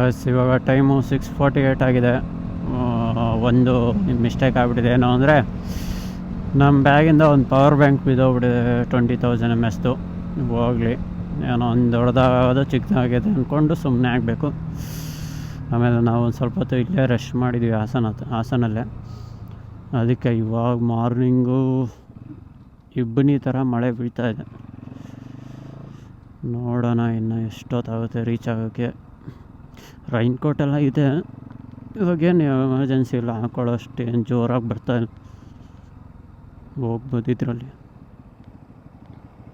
Bus ಇವಾಗ time 6:48 ಆಗಿದೆ. ಒಂದು ಮಿಸ್ಟೇಕ್ ಆಗಿಬಿಟ್ಟಿದೆ. ಏನು ಅಂದರೆ ನಮ್ಮ ಬ್ಯಾಗಿಂದ ಒಂದು ಪವರ್ ಬ್ಯಾಂಕ್ ಬಿದ್ದೋಗ್ಬಿಟ್ಟಿದೆ 20,000 mAh. ಹೋಗಲಿ, ಏನೋ ಒಂದು ದೊಡ್ಡದಾಗೋದು ಚಿಕ್ಕದಾಗಿದೆ ಅಂದ್ಕೊಂಡು ಸುಮ್ಮನೆ ಆಗಬೇಕು. ಆಮೇಲೆ ನಾವು ಒಂದು ಸ್ವಲ್ಪ ಹೊತ್ತು ಇಲ್ಲೇ ರೆಸ್ಟ್ ಮಾಡಿದ್ವಿ ಹಾಸನಲ್ಲೇ. ಅದಕ್ಕೆ ಇವಾಗ ಮಾರ್ನಿಂಗು ಇಬ್ಬನಿ ಥರ ಮಳೆ ಬೀಳ್ತಾ ಇದೆ. ನೋಡೋಣ ಇನ್ನು ಎಷ್ಟೊತ್ತಾಗುತ್ತೆ ರೀಚ್ ಆಗೋಕ್ಕೆ. ರೈನ್ ಕೋಟೆಲ್ಲ ಇದೆ, ಇವಾಗೇನು ಎಮರ್ಜೆನ್ಸಿ ಇಲ್ಲ, ಹಾಕೊಳ್ಳೋ ಅಷ್ಟು ಏನು ಜೋರಾಗಿ ಬರ್ತಾಯಿಲ್ಲ. ಹೋಗ್ಬೋದು ಇದರಲ್ಲಿ.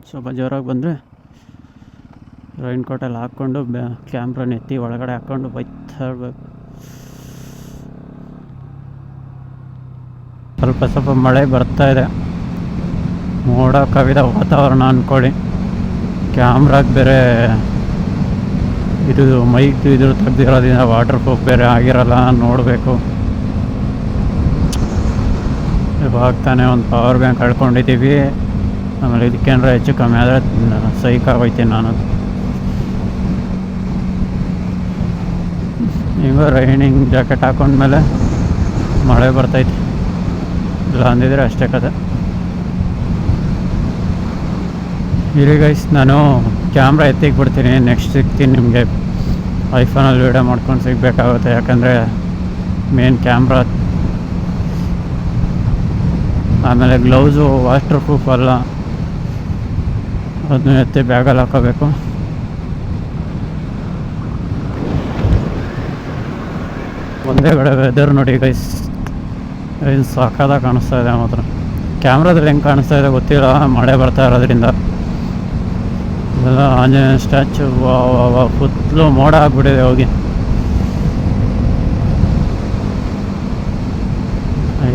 ಸ್ವಲ್ಪ ಜೋರಾಗಿ ಬಂದರೆ ರೈನ್ ಕೋಟೆಲ್ಲ ಹಾಕ್ಕೊಂಡು ಕ್ಯಾಮ್ರಾನ ಎತ್ತಿ ಒಳಗಡೆ ಹಾಕ್ಕೊಂಡು ಬೈತಾ ಇರಬೇಕು. ಸ್ವಲ್ಪ ಸ್ವಲ್ಪ ಮಳೆ ಬರ್ತಾಯಿದೆ, ಮೋಡ ಕವಿದ ವಾತಾವರಣ ಅಂದ್ಕೊಳ್ಳಿ. ಕ್ಯಾಮ್ರಾಗೆ ಬೇರೆ ಇದು ಮೈಕ್ದು ಇದ್ರ ತೆಗ್ದಿರೋದ್ರಿಂದ ವಾಟರ್ ಪ್ರೂಫ್ ಬೇರೆ ಆಗಿರಲ್ಲ, ನೋಡಬೇಕು. ಇವಾಗ ತಾನೇ ಒಂದು ಪವರ್ ಬ್ಯಾಂಕ್ ಕಳ್ಕೊಂಡಿದ್ದೀವಿ. ಆಮೇಲೆ ಇದಕ್ಕೇನಾರ ಹೆಚ್ಚು ಕಮ್ಮಿ ಆದರೆ ಸೈಕಾಗೋಯ್ತೀನಿ ನಾನು. ಈಗ ರೈನಿಂಗ್ ಜಾಕೆಟ್ ಹಾಕೊಂಡ್ಮೇಲೆ ಮಳೆ ಬರ್ತೈತಿ, ಇಲ್ಲ ಅಂದಿದ್ರೆ ಅಷ್ಟೇ ಕತೆ. ಇರಿ ಗೈಸ್, ನಾನು ಕ್ಯಾಮ್ರಾ ಎತ್ತಿಗೆ ಬಿಡ್ತೀನಿ. ನೆಕ್ಸ್ಟ್ ಸಿಗ್ತೀನಿ ನಿಮಗೆ. ಐಫೋನಲ್ಲಿ ವೀಡಿಯೋ ಮಾಡ್ಕೊಂಡು ಸಿಗಬೇಕಾಗುತ್ತೆ, ಯಾಕಂದರೆ ಮೇನ್ ಕ್ಯಾಮ್ರಾ. ಆಮೇಲೆ ಗ್ಲೌಸು ವಾಟರ್ ಪ್ರೂಫ್ ಅಲ್ಲ, ಅದನ್ನ ಎತ್ತಿ ಬ್ಯಾಗಲ್ಲಿ ಹಾಕೋಬೇಕು. ಒಂದೇ ಕಡೆ ವೆದರ್ ನೋಡಿ ಗೈಸ್, ಏನು ಸಾಕಾದಾಗ ಕಾಣಿಸ್ತಾ ಇದೆ. ಮಾತ್ರ ಕ್ಯಾಮ್ರಾದಲ್ಲಿ ಹೆಂಗೆ ಕಾಣಿಸ್ತಾ ಇದೆ ಗೊತ್ತಿಲ್ಲ, ಮಳೆ ಬರ್ತಾ ಇರೋದ್ರಿಂದ. ಎಲ್ಲ ಆಂಜನೇಯ ಸ್ಟ್ಯಾಚು ಫುಲ್ಲು ಮೋಡ ಆಗಿಬಿಟ್ಟಿದೆ ಹೋಗಿ.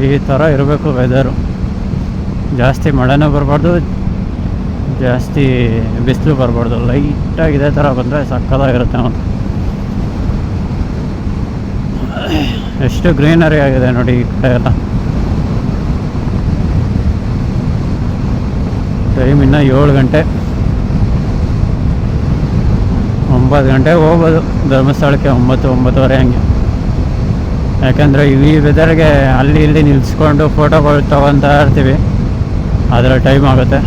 ಈ ಥರ ಇರಬೇಕು ವೆದರು. ಜಾಸ್ತಿ ಮಳೆನೂ ಬರಬಾರ್ದು, ಜಾಸ್ತಿ ಬಿಸಿಲು ಬರಬಾರ್ದು. ಲೈಟಾಗಿ ಇದೇ ಥರ ಬಂದರೆ ಸಕ್ಕತ್ತಾಗಿರುತ್ತೆ. ಮತ್ತು ಎಷ್ಟು ಗ್ರೀನರಿ ಆಗಿದೆ ನೋಡಿ ಈ ಕಡೆ ಎಲ್ಲ. ಟೈಮ್ ಇನ್ನೂ 7 ಗಂಟೆ. 9 ಗಂಟೆಗೆ ಹೋಗ್ಬೋದು ಧರ್ಮಸ್ಥಳಕ್ಕೆ, 9-9:30 ಹಂಗೆ. ಯಾಕಂದರೆ ಈ ವೆದರ್ಗೆ ಅಲ್ಲಿ ಇಲ್ಲಿ ನಿಲ್ಲಿಸ್ಕೊಂಡು ಫೋಟೋಗಳು ತೊಗೊತಾ ಇರ್ತೀವಿ, ಅದರ ಟೈಮ್ ಆಗುತ್ತೆ.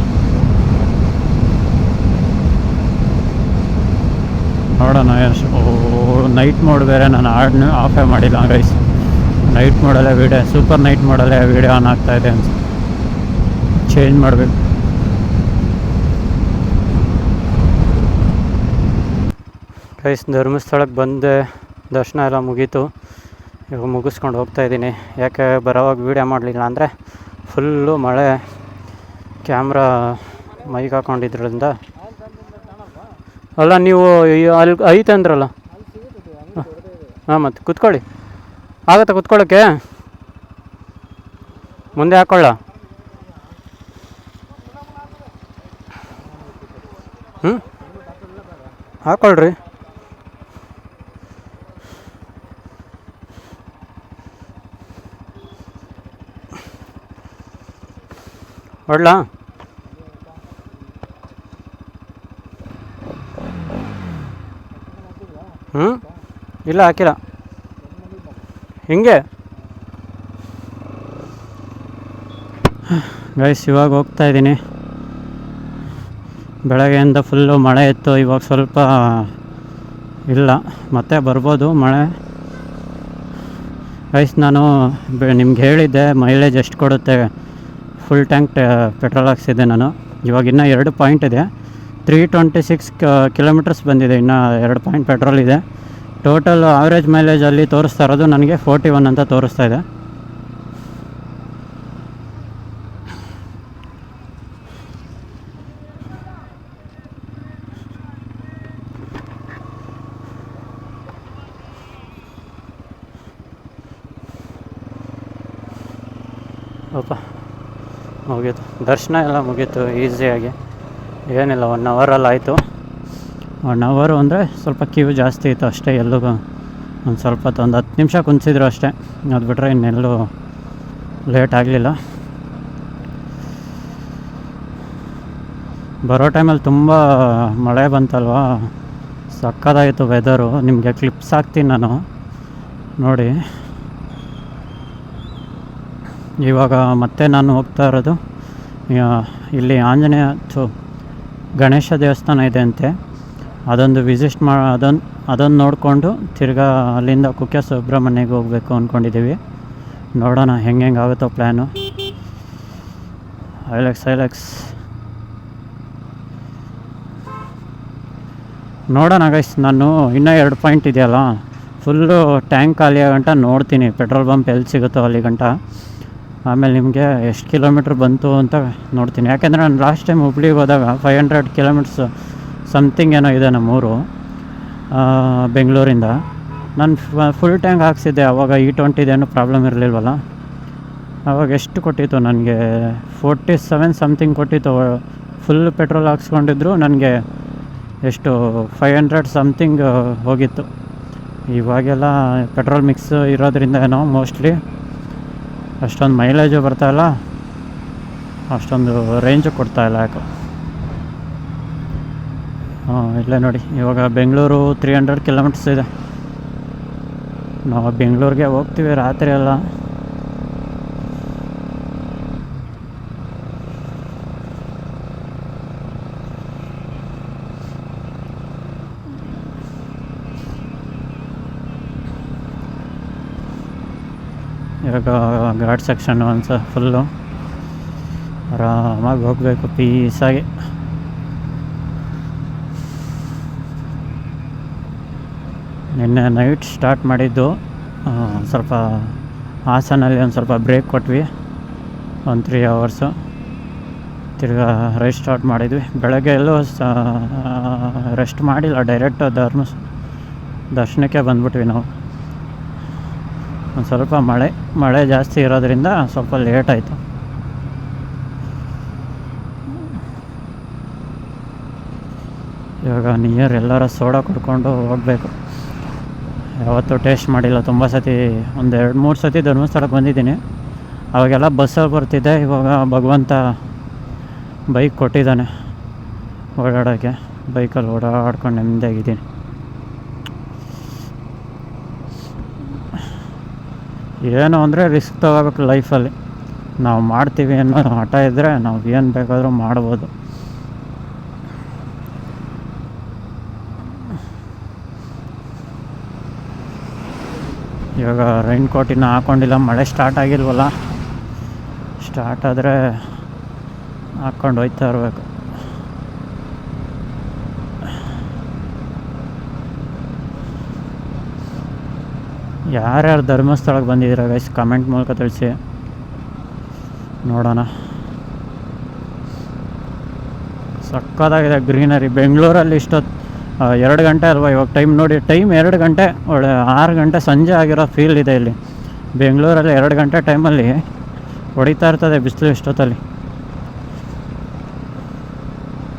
ನೋಡೋಣ ಎಷ್ಟು. ನೈಟ್ ಮೋಡ್ ಬೇರೆ ನಾನು ಆಫೇ ಮಾಡಿಲ್ಲ ಗೈಸ್. ನೈಟ್ ಮೋಡಲ್ಲೇ ವೀಡಿಯೋ, ಸೂಪರ್ ನೈಟ್ ಮೋಡಲ್ಲೇ ವೀಡಿಯೋ ಆನ್ ಆಗ್ತಾಯಿದೆ ಅನ್ಸುತ್ತೆ. ಚೇಂಜ್ ಮಾಡಬೇಕು. ಗೈಸ್, ಧರ್ಮಸ್ಥಳಕ್ಕೆ ಬಂದೆ, ದರ್ಶನ ಎಲ್ಲ ಮುಗೀತು. ಇವಾಗ ಮುಗಿಸ್ಕೊಂಡು ಹೋಗ್ತಾಯಿದ್ದೀನಿ. ಯಾಕೆ ಬರೋವಾಗ ವೀಡಿಯೋ ಮಾಡಲಿಲ್ಲ ಅಂದರೆ ಫುಲ್ಲು ಮಳೆ. ಕ್ಯಾಮ್ರಾ ಮೈಗೆ ಹಾಕೊಂಡಿದ್ರಿಂದ. ಅಲ್ಲ, ನೀವು ಅಲ್ಲಿ ಐತೆ ಅಂದ್ರಲ್ಲ. ಹಾಂ, ಮತ್ತು ಕುತ್ಕೊಳ್ಳಿ. ಆಗತ್ತಾ ಕುತ್ಕೊಳ್ಳೋಕ್ಕೆ? ಮುಂದೆ ಹಾಕ್ಕೊಳ್ಳ. ಹಾಕ್ಕೊಳ್ರಿ. ಹೊಡ್ಲಾ? ಇಲ್ಲ, ಹಾಕಿಲ್ಲ. ಹಿಂಗೆ ಗೈಸ್, ಇವಾಗ ಹೋಗ್ತಾಯಿದ್ದೀನಿ. ಬೆಳಗ್ಗೆಯಿಂದ ಫುಲ್ಲು ಮಳೆ ಇತ್ತು, ಇವಾಗ ಸ್ವಲ್ಪ ಇಲ್ಲ, ಮತ್ತೆ ಬರ್ಬೋದು ಮಳೆ. ಗೈಸ್, ನಾನು ನಿಮ್ಗೆ ಹೇಳಿದ್ದೆ ಮೈಲೇಜ್ ಎಷ್ಟು ಕೊಡುತ್ತೆ. ಫುಲ್ ಟ್ಯಾಂಕ್ ಪೆಟ್ರೋಲ್ ಹಾಕ್ಸಿದ್ದೆ ನಾನು. ಇವಾಗ ಇನ್ನೂ 2 ಪಾಯಿಂಟ್ ಇದೆ. 326 ಕಿಲೋಮೀಟರ್ಸ್ ಬಂದಿದೆ, ಇನ್ನೂ 2 ಪಾಯಿಂಟ್ ಪೆಟ್ರೋಲ್ ಇದೆ. ಟೋಟಲ್ ಆವ್ರೇಜ್ ಮೈಲೇಜಲ್ಲಿ ತೋರಿಸ್ತಾ ಇರೋದು ನನಗೆ 41 ಅಂತ ತೋರಿಸ್ತಾ ಇದೆ. ಅಪ್ಪ, ಮುಗೀತು ದರ್ಶನ ಎಲ್ಲ ಮುಗೀತು ಈಸಿಯಾಗಿ. ಏನಿಲ್ಲ, 1 ಅವರಲ್ಲಿ ಆಯಿತು. 1 ಅವರು ಅಂದರೆ ಸ್ವಲ್ಪ ಕ್ಯೂ ಜಾಸ್ತಿ ಇತ್ತು ಅಷ್ಟೇ. ಎಲ್ಲಿಗೂ ಒಂದು ಸ್ವಲ್ಪ ಒಂದು 10 ನಿಮಿಷ ಕುಂತಿದ್ರು ಅಷ್ಟೇ. ಅದು ಬಿಟ್ಟರೆ ಇನ್ನೆಲ್ಲೂ ಲೇಟ್ ಆಗಲಿಲ್ಲ. ಬರೋ ಟೈಮಲ್ಲಿ ತುಂಬ ಮಳೆ ಬಂತಲ್ವ, ಸಕ್ಕತ್ತಾಗಿತ್ತು ವೆದರು. ನಿಮಗೆ ಕ್ಲಿಪ್ಸ್ ಹಾಕ್ತೀನಿ ನಾನು ನೋಡಿ. ಇವಾಗ ಮತ್ತೆ ನಾನು ಹೋಗ್ತಾ ಇರೋದು ಇಲ್ಲಿ ಆಂಜನೇಯ ಗಣೇಶ ದೇವಸ್ಥಾನ ಇದೆ ಅಂತೆ, ಅದೊಂದು ವಿಸಿಟ್ ಅದೊಂದು ನೋಡಿಕೊಂಡು ತಿರ್ಗಾ ಅಲ್ಲಿಂದ ಕುಕ್ಕೆ ಸುಬ್ರಹ್ಮಣ್ಯಗೆ ಹೋಗಬೇಕು ಅಂದ್ಕೊಂಡಿದ್ದೀವಿ. ನೋಡೋಣ ಹೆಂಗೆ ಆಗುತ್ತೋ ಪ್ಲ್ಯಾನು. ಐಲೆಕ್ಸ್ ನೋಡೋಣ ಗೈಸ್. ನಾನು ಇನ್ನೂ 2 ಪಾಯಿಂಟ್ ಇದೆಯಲ್ಲ, ಫುಲ್ಲು ಟ್ಯಾಂಕ್ ಖಾಲಿ ಆಗಂಟ ನೋಡ್ತೀನಿ ಪೆಟ್ರೋಲ್ ಬಂಪ್ ಎಲ್ಲಿ ಸಿಗುತ್ತೋ ಅಲ್ಲಿ ಗಂಟ. ಆಮೇಲೆ ನಿಮಗೆ ಎಷ್ಟು ಕಿಲೋಮೀಟ್ರ್ ಬಂತು ಅಂತ ನೋಡ್ತೀನಿ. ಯಾಕೆಂದರೆ ನಾನು ಲಾಸ್ಟ್ ಟೈಮ್ ಹುಬ್ಳಿಗೆ ಹೋದಾಗ 500 ಕಿಲೋಮೀಟ್ರ್ಸ್ ಸಮಥಿಂಗ್ ಏನೋ ಇದೆ ನಮ್ಮೂರು ಬೆಂಗಳೂರಿಂದ. ನಾನು ಫುಲ್ ಟ್ಯಾಂಕ್ ಹಾಕ್ಸಿದ್ದೆ ಆವಾಗ. E20 problem ಇರಲಿಲ್ವಲ್ಲ. ಆವಾಗ ಎಷ್ಟು ಕೊಟ್ಟಿತ್ತು ನನಗೆ? 47 ಸಮಥಿಂಗ್ ಕೊಟ್ಟಿತ್ತು. ಫುಲ್ ಪೆಟ್ರೋಲ್ ಹಾಕ್ಸ್ಕೊಂಡಿದ್ರು ನನಗೆ ಎಷ್ಟು 500 ಸಮಥಿಂಗ್ ಹೋಗಿತ್ತು. ಇವಾಗೆಲ್ಲ ಪೆಟ್ರೋಲ್ ಮಿಕ್ಸ್ ಇರೋದ್ರಿಂದ ಏನೋ ಮೋಸ್ಟ್ಲಿ ಅಷ್ಟೊಂದು ಮೈಲೇಜು ಬರ್ತಾಯಿಲ್ಲ, ಅಷ್ಟೊಂದು ರೇಂಜು ಕೊಡ್ತಾಯಿಲ್ಲ ಯಾಕೋ. ಇಲ್ಲೇ ನೋಡಿ, ಇವಾಗ ಬೆಂಗಳೂರು 300 ಕಿಲೋಮೀಟರ್ಸ್ ಇದೆ. ನಾವು ಬೆಂಗಳೂರಿಗೆ ಹೋಗ್ತೀವಿ ರಾತ್ರಿ ಎಲ್ಲ. ಇವಾಗ ಘಾಟ್ ಸೆಕ್ಷನ್ ಫುಲ್ಲು ಆರಾಮಾಗಿ ಹೋಗಬೇಕು ಪೀಸಾಗಿ. ನಿನ್ನೆ ನೈಟ್ ಸ್ಟಾರ್ಟ್ ಮಾಡಿದ್ದು, ಸ್ವಲ್ಪ ಹಾಸನಲ್ಲಿ ಒಂದು ಸ್ವಲ್ಪ ಬ್ರೇಕ್ ಕೊಟ್ವಿ, ಒಂದು 3 ಅವರ್ಸು. ತಿರ್ಗಾ ರೈಸ್ ಸ್ಟಾರ್ಟ್ ಮಾಡಿದ್ವಿ. ಬೆಳಗ್ಗೆ ಎಲ್ಲೂ ರೆಸ್ಟ್ ಮಾಡಿಲ್ಲ, ಡೈರೆಕ್ಟ್ ದರ್ಶನಕ್ಕೆ ಬಂದ್ಬಿಟ್ವಿ ನಾವು. ಒಂದು ಸ್ವಲ್ಪ ಮಳೆ ಜಾಸ್ತಿ ಇರೋದ್ರಿಂದ ಸ್ವಲ್ಪ ಲೇಟ್ ಆಯಿತು. ಇವಾಗ ನಿಯರ್ ಎಲ್ಲರ ಸೋಡಾ ಕುಡ್ಕೊಂಡು ಹೋಗಬೇಕು. ಯಾವತ್ತೂ ಟೇಸ್ಟ್ ಮಾಡಿಲ್ಲ, ತುಂಬ ಸತಿ ಒಂದು 2-3 ಸತಿ ಧರ್ಮಸ್ಥಳಕ್ಕೆ ಬಂದಿದ್ದೀನಿ. ಅವಾಗೆಲ್ಲ ಬಸ್ಸಲ್ಲಿ ಬರ್ತಿದ್ದೆ. ಇವಾಗ ಭಗವಂತ ಬೈಕ್ ಕೊಟ್ಟಿದ್ದಾನೆ ಓಡಾಡೋಕ್ಕೆ, ಬೈಕಲ್ಲಿ ಓಡಾಡ್ಕೊಂಡು ನೆಮ್ಮದಿಯಾಗಿದ್ದೀನಿ. ಏನು ಅಂದರೆ ರಿಸ್ಕ್ ತೊಗೋಬೇಕು ಲೈಫಲ್ಲಿ. ನಾವು ಮಾಡ್ತೀವಿ ಅನ್ನೋ ಹಠ ಇದ್ದರೆ ನಾವು ಏನು ಬೇಕಾದರೂ ಮಾಡ್ಬೋದು. ಇವಾಗ ರೈನ್ ಕೋಟ್ ಇನ್ನೂ ಹಾಕ್ಕೊಂಡಿಲ್ಲ, ಮಳೆ ಸ್ಟಾರ್ಟ್ ಆಗಿಲ್ವಲ್ಲ. ಸ್ಟಾರ್ಟ್ ಆದರೆ ಹಾಕ್ಕೊಂಡು ಹೋಯ್ತಾ ಇರಬೇಕು. ಯಾರ್ಯಾರು ಧರ್ಮಸ್ಥಳಕ್ಕೆ ಬಂದಿದ್ದೀರ ಗೈಸ್ ಕಮೆಂಟ್ ಮೂಲಕ ತಿಳಿಸಿ ನೋಡೋಣ. ಸಕ್ಕತ್ತಾಗಿದೆ ಗ್ರೀನರಿ. ಬೆಂಗಳೂರಲ್ಲಿ ಇಷ್ಟೊತ್ತು 2 ಗಂಟೆ ಅಲ್ವಾ ಇವಾಗ ಟೈಮ್ ನೋಡಿ, ಟೈಮ್ 2 ಗಂಟೆ, ಒಳ್ಳೆ 6 ಗಂಟೆ ಸಂಜೆ ಆಗಿರೋ ಫೀಲ್ ಇದೆ ಇಲ್ಲಿ. ಬೆಂಗಳೂರಲ್ಲಿ 2 ಗಂಟೆ ಟೈಮಲ್ಲಿ ಹೊಡಿತಾ ಇರ್ತದೆ ಬಿಸಿಲು ಇಷ್ಟೊತ್ತಲ್ಲಿ.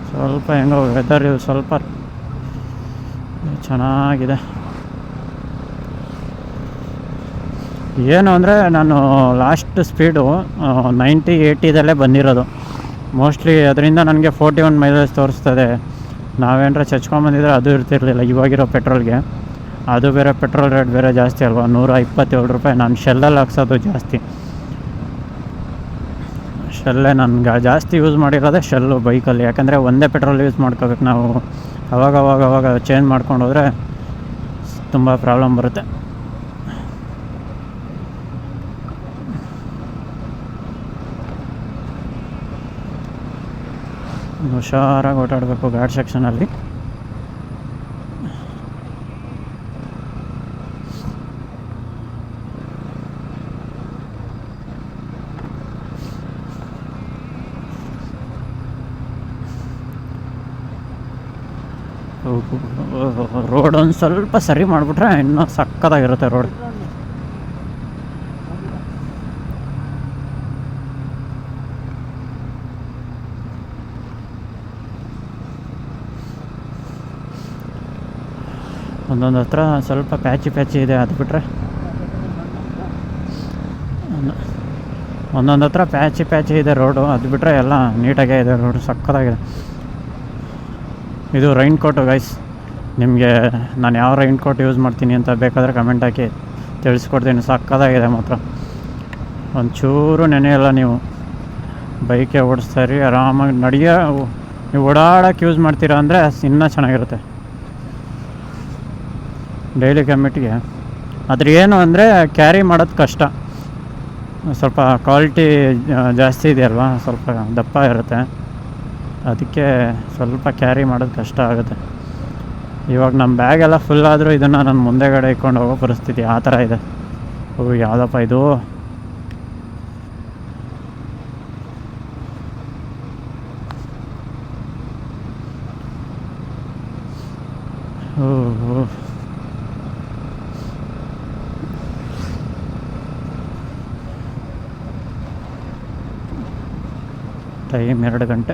ಸ್ವಲ್ಪ ಹೆಂಗೋ ವೆದರ್ ಸ್ವಲ್ಪ ಚೆನ್ನಾಗಿದೆ. ಏನು ಅಂದರೆ ನಾನು ಲಾಸ್ಟ್ ಸ್ಪೀಡು 90-80 ಬಂದಿರೋದು. ಮೋಸ್ಟ್ಲಿ ಅದರಿಂದ ನನಗೆ 41 ಮೈಲೇಜ್ ತೋರಿಸ್ತದೆ. ನಾವೇನರ ಚಚ್ಕೊಂಬಂದಿದ್ರೆ ಅದು ಇರ್ತಿರಲಿಲ್ಲ ಇವಾಗಿರೋ ಪೆಟ್ರೋಲ್ಗೆ. ಅದು ಬೇರೆ ಪೆಟ್ರೋಲ್ ರೇಟ್ ಬೇರೆ ಜಾಸ್ತಿ ಅಲ್ವಾ, 127 ರೂಪಾಯಿ. ನಾನು ಶೆಲ್ಲಲ್ಲಿ ಹಾಕ್ಸೋದು ಜಾಸ್ತಿ. ಶೆಲ್ಲೇ ನನಗೆ ಜಾಸ್ತಿ ಯೂಸ್ ಮಾಡಿರೋದೇ ಶೆಲ್ಲು ಬೈಕಲ್ಲಿ. ಯಾಕಂದರೆ ಒಂದೇ ಪೆಟ್ರೋಲ್ ಯೂಸ್ ಮಾಡ್ಕೋಬೇಕು ನಾವು. ಅವಾಗ ಚೇಂಜ್ ಮಾಡ್ಕೊಂಡು ಹೋದರೆ ತುಂಬ ಪ್ರಾಬ್ಲಮ್ ಬರುತ್ತೆ. ಹುಷಾರಾಗಿ ಓಡಾಡಬೇಕು ಘಾಟ್ ಸೆಕ್ಷನಲ್ಲಿ. ರೋಡ್ ಒಂದು ಸ್ವಲ್ಪ ಸರಿ ಮಾಡಿಬಿಟ್ರೆ ಇನ್ನೂ ಸಕ್ಕತ್ತಾಗಿರುತ್ತೆ ರೋಡ್. ಒಂದೊಂದು ಹತ್ರ ಸ್ವಲ್ಪ ಪ್ಯಾಚಿ ಇದೆ, ಅದು ಬಿಟ್ಟರೆ ಒಂದೊಂದು ಹತ್ರ ಪ್ಯಾಚಿ ಇದೆ ರೋಡು. ಅದು ಬಿಟ್ಟರೆ ಎಲ್ಲ ನೀಟಾಗೇ ಇದೆ ರೋಡು, ಸಕ್ಕತ್ತಾಗಿದೆ. ಇದು ರೈನ್ ಕೋಟು ಗೈಸ್. ನಿಮಗೆ ನಾನು ಯಾವ ರೈನ್ ಕೋಟ್ ಯೂಸ್ ಮಾಡ್ತೀನಿ ಅಂತ ಬೇಕಾದರೆ ಕಮೆಂಟ್ ಹಾಕಿ ತಿಳಿಸ್ಕೊಡ್ತೀನಿ. ಸಕ್ಕತ್ತಾಗಿದೆ ಮಾತ್ರ, ಒಂಚೂರು ನೆನೆಯಲ್ಲ. ನೀವು ಬೈಕೆ ಓಡಿಸ್ತಾಯಿರಿ, ಆರಾಮಾಗಿ ನೀವು ಓಡಾಡೋಕ್ಕೆ ಯೂಸ್ ಮಾಡ್ತೀರಾ ಅಂದರೆ ಇನ್ನೂ ಚೆನ್ನಾಗಿರುತ್ತೆ ಡೈಲಿ ಕಮ್ಯೂಟಿಗೆ. ಅದ್ರ ಏನು ಅಂದರೆ ಕ್ಯಾರಿ ಮಾಡೋದು ಕಷ್ಟ, ಸ್ವಲ್ಪ ಕ್ವಾಲಿಟಿ ಜಾಸ್ತಿ ಇದೆಯಲ್ವಾ, ಸ್ವಲ್ಪ ದಪ್ಪ ಇರುತ್ತೆ, ಅದಕ್ಕೆ ಸ್ವಲ್ಪ ಕ್ಯಾರಿ ಮಾಡೋದು ಕಷ್ಟ ಆಗುತ್ತೆ. ಇವಾಗ ನಮ್ಮ ಬ್ಯಾಗೆಲ್ಲ ಫುಲ್ ಆದರೂ ಇದನ್ನು ನಾನು ಮುಂದೆಗಡೆ ಇಟ್ಕೊಂಡು ಹೋಗೋ ಪರಿಸ್ಥಿತಿ ಆ ಥರ ಇದೆ. ಯಾವುದಪ್ಪ ಇದು, ಟೈಮ್ 2 ಗಂಟೆ.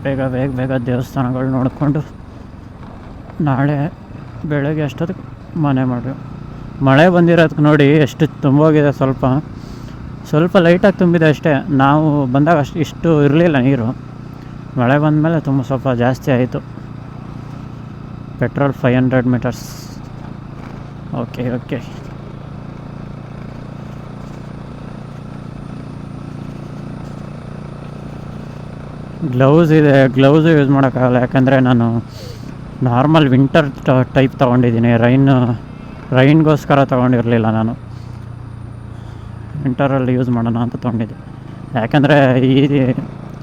ಬೇಗ ಬೇಗ ದೇವಸ್ಥಾನಗಳು ನೋಡಿಕೊಂಡು ನಾಳೆ ಬೆಳಗ್ಗೆ ಅಷ್ಟೊತ್ತಿಗೆ ಮನೆ ಮಾಡಿ. ಮಳೆ ಬಂದಿರೋದಕ್ಕೆ ನೋಡಿ ಎಷ್ಟು ತುಂಬೋಗಿದೆ, ಸ್ವಲ್ಪ ಲೈಟಾಗಿ ತುಂಬಿದೆ ಅಷ್ಟೇ. ನಾವು ಬಂದಾಗ ಇಷ್ಟು ಇರಲಿಲ್ಲ ನೀರು, ಮಳೆ ಬಂದಮೇಲೆ ಸ್ವಲ್ಪ ಜಾಸ್ತಿ ಆಯಿತು. Petrol 500 metres. Okay gloves use ಮಾಡೋಕ್ಕಾಗಲ್ಲ, ಯಾಕಂದರೆ ನಾನು ನಾರ್ಮಲ್ ವಿಂಟರ್ ಟೈಪ್ ತೊಗೊಂಡಿದ್ದೀನಿ. ರೈನ್ಗೋಸ್ಕರ ತೊಗೊಂಡಿರಲಿಲ್ಲ, ನಾನು ವಿಂಟರಲ್ಲಿ ಯೂಸ್ ಮಾಡೋಣ ಅಂತ ತೊಗೊಂಡಿದ್ದೆ. ಯಾಕಂದರೆ ಈ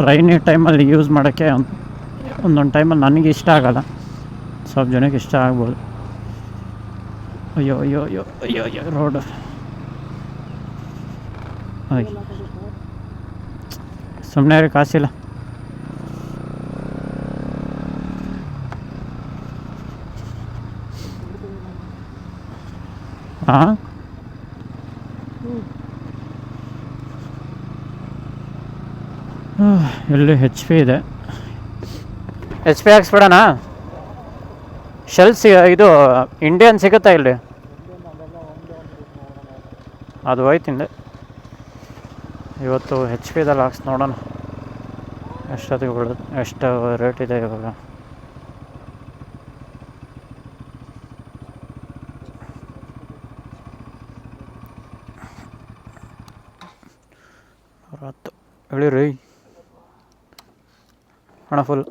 ರೈನಿ ಟೈಮಲ್ಲಿ ಯೂಸ್ ಮಾಡೋಕ್ಕೆ ಒಂದೊಂದು ಟೈಮಲ್ಲಿ ನನಗೆ ಇಷ್ಟ ಆಗೋಲ್ಲ, ಸ್ವಲ್ಪ ಜನಕ್ಕೆ ಇಷ್ಟ ಆಗ್ಬೋದು. ಅಯ್ಯೋ ರೋಡು ಸುಮ್ಮನೆ ಕಾಸಿಲ್ಲ. ಹಾಂ, ಇಲ್ಲಿ HP ಇದೆ. HP ಹಾಕ್ಸ್ಬಿಡೋಣ. ಶೆಲ್ಸ್ ಇದು ಇಂಡಿಯನ್ ಸಿಗುತ್ತಾ ಇಲ್ಲಿ? ಅದು ಹೋಯ್ತಿಂದೆ. ಇವತ್ತು HP ಹಾಕ್ಸ್ ನೋಡೋಣ ಎಷ್ಟೊತ್ತಿಗೆ ಬೀಳೋದು, ಎಷ್ಟು ರೇಟ್ ಇದೆ ಇವಾಗ. ರಾತ್ ಹೇಳಿರಿ ಹಣ ಫುಲ್.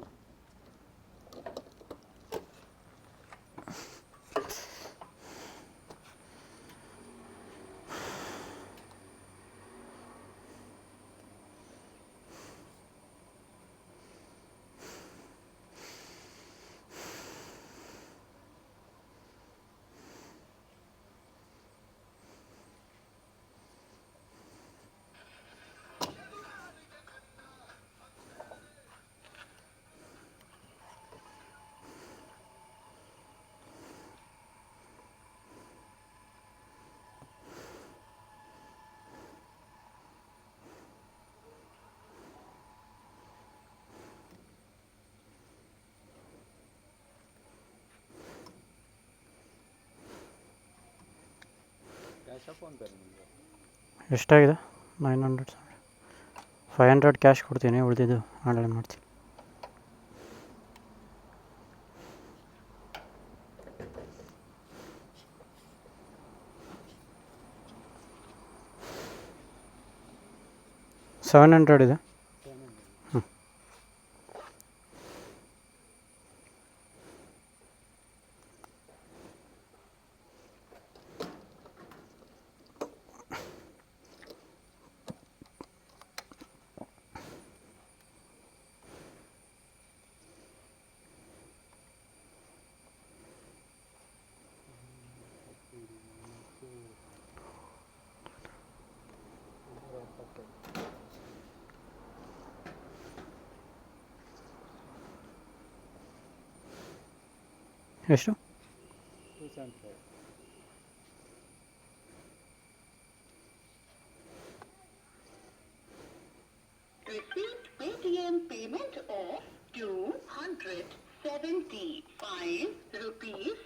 ಎಷ್ಟಾಗಿದೆ? 900. 500 ಕ್ಯಾಶ್ ಕೊಡ್ತೀನಿ, ಉಳಿದಿದ್ದು ಆನ್ಲೈನ್ ಮಾಡ್ತೀನಿ. $700 ಇದೆ. ಎಷ್ಟು? 275. Receipt Paytm payment of 275 rupees.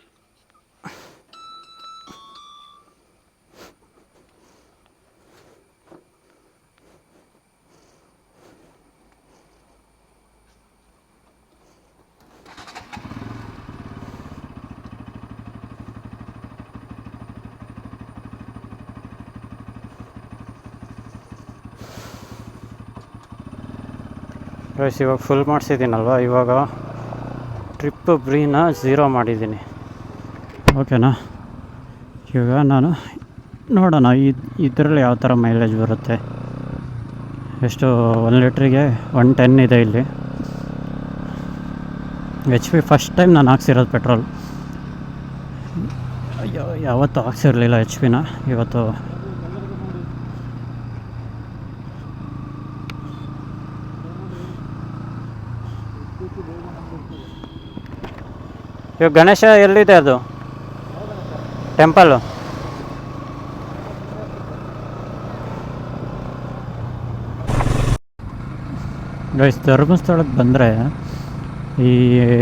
Guys ಇವಾಗ ಫುಲ್ ಮಾಡಿಸಿದ್ದೀನಲ್ವ, ಇವಾಗ ಟ್ರಿಪ್ ಬ್ರೀನ 0 ಮಾಡಿದ್ದೀನಿ. ಓಕೆನಾ, ಇವಾಗ ನಾನು ನೋಡೋಣ ಇದರಲ್ಲಿ ಯಾವ ಥರ ಮೈಲೇಜ್ ಬರುತ್ತೆ. ಎಷ್ಟು 1 ಲೀಟ್ರಿಗೆ 110 ಇದೆ ಇಲ್ಲಿ. HP ಫಸ್ಟ್ ಟೈಮ್ ನಾನು ಹಾಕ್ಸಿರೋದು ಪೆಟ್ರೋಲ್. ಯಾವತ್ತೂ ಹಾಕ್ಸಿರಲಿಲ್ಲ HP ಇವತ್ತು. ಇವಾಗ ಗಣೇಶ ಎಲ್ಲಿದೆ ಅದು ಟೆಂಪಲ್ಲು? ಗೈಸ್ ಧರ್ಮಸ್ಥಳಕ್ಕೆ ಬಂದರೆ ಈ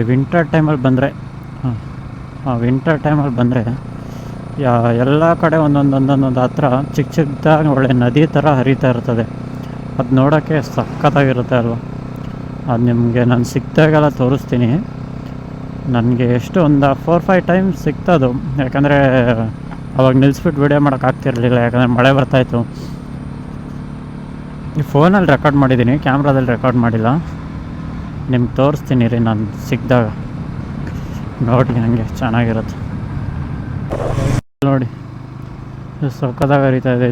ವಿಂಟರ್ ಟೈಮಲ್ಲಿ ಬಂದರೆ ವಿಂಟರ್ ಟೈಮಲ್ಲಿ ಬಂದರೆ ಎಲ್ಲ ಕಡೆ ಒಂದೊಂದು ಹತ್ರ ಚಿಕ್ಕ ಚಿಕ್ಕದಾಗಿ ಒಳ್ಳೆ ನದಿ ಥರ ಹರಿತಾ ಇರ್ತದೆ. ಅದು ನೋಡೋಕ್ಕೆ ಸಖತ್ತಾಗಿರುತ್ತೆ ಅಲ್ವ. ಅದು ನಿಮಗೆ ನಾನು ಸಿಕ್ತಾಗೆಲ್ಲ ತೋರಿಸ್ತೀನಿ. ನನಗೆ ಎಷ್ಟು ಒಂದು 4-5 ಟೈಮ್ ಸಿಗ್ತದು. ಯಾಕಂದರೆ ಅವಾಗ ನಿಲ್ಲಿಸ್ಬಿಟ್ಟು ವೀಡಿಯೋ ಮಾಡೋಕ್ಕಾಗ್ತಿರ್ಲಿಲ್ಲ, ಯಾಕಂದರೆ ಮಳೆ ಬರ್ತಾಯಿತ್ತು. ಈ ಫೋನಲ್ಲಿ ರೆಕಾರ್ಡ್ ಮಾಡಿದ್ದೀನಿ, ಕ್ಯಾಮ್ರಾದಲ್ಲಿ ರೆಕಾರ್ಡ್ ಮಾಡಿಲ್ಲ. ನಿಮ್ಗೆ ತೋರಿಸ್ತೀನಿ ರೀ ನಾನು ಸಿಕ್ಕಿದಾಗ, ನೋಡಿ ನನಗೆ ಚೆನ್ನಾಗಿರುತ್ತೆ. ನೋಡಿ ಸಕ್ಕತ್ತಾಗಿ ಹರಿತಾ ಇದೆ.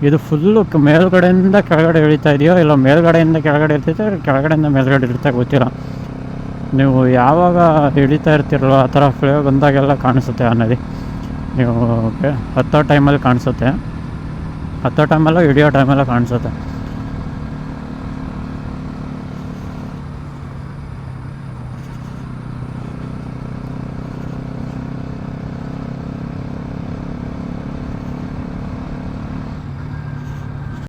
ಇದು ಫುಲ್ಲು ಮೇಲ್ಗಡೆಯಿಂದ ಕೆಳಗಡೆ ಇಳಿತಾ ಇದೆಯೋ ಇಲ್ಲ ಮೇಲ್ಗಡೆಯಿಂದ ಕೆಳಗಡೆ ಇರ್ತೈತೆ, ಕೆಳಗಡೆಯಿಂದ ಮೇಲ್ಗಡೆ ಇರುತ್ತೆ ಗೊತ್ತಿಲ್ಲ. ನೀವು ಯಾವಾಗ ಇಳಿತಾ ಇರ್ತೀರಲ್ವ ಆ ಥರ ಫ್ಲೋ ಬಂದಾಗೆಲ್ಲ ಕಾಣಿಸುತ್ತೆ ಆ ನದಿ. ನೀವು ಹತ್ತೋ ಟೈಮಲ್ಲಿ ಕಾಣಿಸುತ್ತೆ, ಹತ್ತೋ ಟೈಮಲ್ಲೂ ಹಿಡಿಯೋ ಟೈಮಲ್ಲೂ ಕಾಣಿಸುತ್ತೆ.